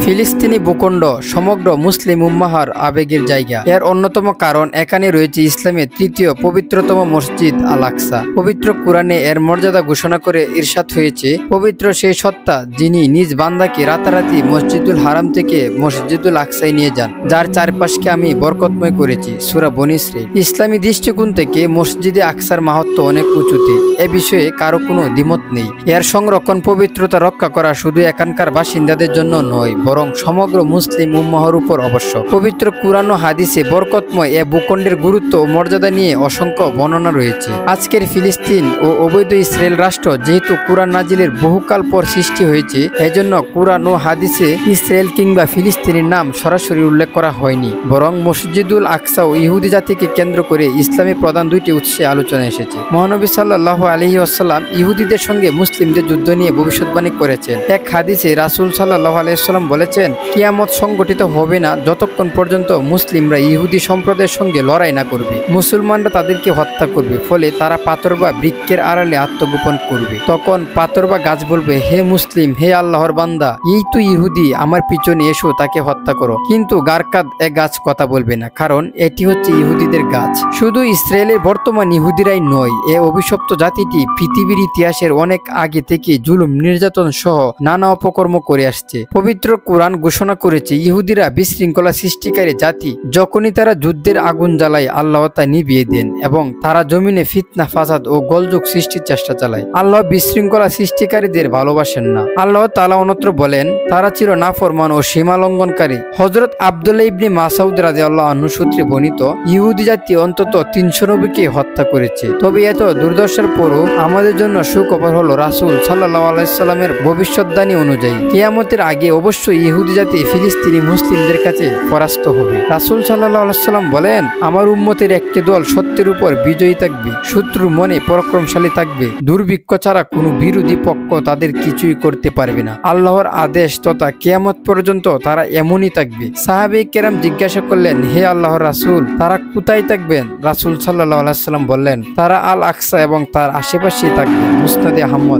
ফিলিস্তিনি ভূখণ্ড সমগ্র মুসলিম উম্মাহর আবেগের জায়গা। এর অন্যতম কারণ এখানে রয়েছে ইসলামের তৃতীয় পবিত্রতম মসজিদ আল আকসা। পবিত্র কুরআনে এর মর্যাদা ঘোষণা করে ইরশাদ হয়েছে, পবিত্র সেই সত্তা যিনি নিজ বান্দাকে রাতারাতি মসজিদুল হারাম থেকে মসজিদুল আকসায় নিয়ে যান, যার চারপাশকে আমি বরকতময় করেছি। সূরা বনী ইসরাঈল। ইসলামী দৃষ্টিকোণ থেকে মসজিদে আকসার মাহাত্ম্য অনেক উঁচুতে, এ বিষয়ে কারো কোনো দ্বিমত নেই। এর সংরক্ষণ পবিত্রতা রক্ষা করা শুধু এখানকার বাসিন্দাদের জন্য নয়, বরং সমগ্র মুসলিম উম্মাহর উপর আবশ্যক। পবিত্র কুরআন ও হাদিসে বরকতময় এ ভূখণ্ডের গুরুত্ব ও মর্যাদা নিয়ে অসংখ্য বর্ণনা রয়েছে। আজকের ফিলিস্তিন ও অবৈধ ইসরায়েল রাষ্ট্র যেহেতু কুরআন নাজিলের বহুকাল পর সৃষ্টি হয়েছে, এজন্য কুরআন ও হাদিসে ইসরায়েল কিংবা ফিলিস্তিনের নাম সরাসরি উল্লেখ করা হয়নি, বরং মসজিদুল আকসা ও ইহুদি জাতিকে কেন্দ্র করে ইসলামের প্রধান দুইটি উৎসে আলোচনা এসেছে। মহানবী সাল্লাল্লাহু আলাইহি ওয়াসাল্লাম ইহুদিদের সঙ্গে মুসলিমদের যুদ্ধ নিয়ে ভবিষ্যৎবাণী করেছেন। এক হাদিসে রাসূল সাল্লাল্লাহু আলাইহি ওয়াসাল্লাম বলেছেন, কিয়ামত সংগঠিত হবে না যতক্ষণ পর্যন্ত মুসলিমরা ইহুদি সম্প্রদায়ের সঙ্গে লড়াই না করবে। মুসলমানরা তাদেরকে হত্যা করবে, ফলে তারা পাথর বা বৃক্ষের আড়ালে আত্মগোপন করবে। তখন পাথর বা গাছ বলবে, হে মুসলিম, হে আল্লাহর বান্দা, এই তো ইহুদি, আমার পিছনে এসো, তাকে হত্যা করো। কিন্তু গারকাদ এ গাছ কথা বলবে না, কারণ এটি হচ্ছে ইহুদিদের গাছ। শুধু ইসরায়েলের বর্তমান ইহুদিরাই নয়, এ অভিশপ্ত জাতিটি পৃথিবীর ইতিহাসের অনেক আগে থেকে জুলুম, নির্যাতন সহ নানা অপকর্ম করে আসছে। পবিত্র কুরআন ঘোষণা করেছে, ইহুদিরা বিশৃঙ্খলা সৃষ্টিকারী জাতি। যখনই তারা যুদ্ধের আগুন জ্বালায়, আল্লাহ তা নিভিয়ে দেন এবং তারা জমিনে ফিতনা, ফাসাদ ও গোলযোগ সৃষ্টির চেষ্টা চালায়। আল্লাহ বিশৃঙ্খলা সৃষ্টিকারীদের ভালোবাসেন না। আল্লাহ তাআলা অন্যত্র বলেন, তারা ছিল নাফরমান ও সীমা লঙ্ঘনকারী। হযরত আব্দুল্লাহ ইবনে মাসউদ রাদিয়াল্লাহু আনহু সূত্রে বর্ণিত, ইহুদি জাতি অন্তত 300 নবীকে হত্যা করেছে। তবে এত দুর্দশার পরও আমাদের জন্য সুখবর হলো, রাসূল সাল্লাল্লাহু আলাইহি সাল্লামের ভবিষ্যদ্বাণী অনুযায়ী কিয়ামতের আগে অবশ্যই ইহুদি জাতি ফিলিস্তিনি মুসলিমদের কাছে পরাস্ত হবে। রাসূল সাল্লাল্লাহু আলাইহি সাল্লাম বলেন, আমার উম্মতের একটি দল সত্যের উপর বিজয়ী থাকবে, শত্রুর মনে পরাক্রমশালী থাকবে। দুর্ভিক্ষ ছাড়া কোনো বিরোধী পক্ষ তাদের কিছুই করতে পারবে না। আল্লাহর আদেশ তথা কিয়ামত পর্যন্ত তারা এমনই থাকবে। সাহাবায়ে কেরাম জিজ্ঞাসা করলেন, হে আল্লাহর রাসূল, তারা কোথায় থাকবেন? রাসূল সাল্লাল্লাহু আলাইহি সাল্লাম বললেন, তারা আল আকসা এবং তার আশেপাশেই থাকবে। মুসনাদে আহমদ।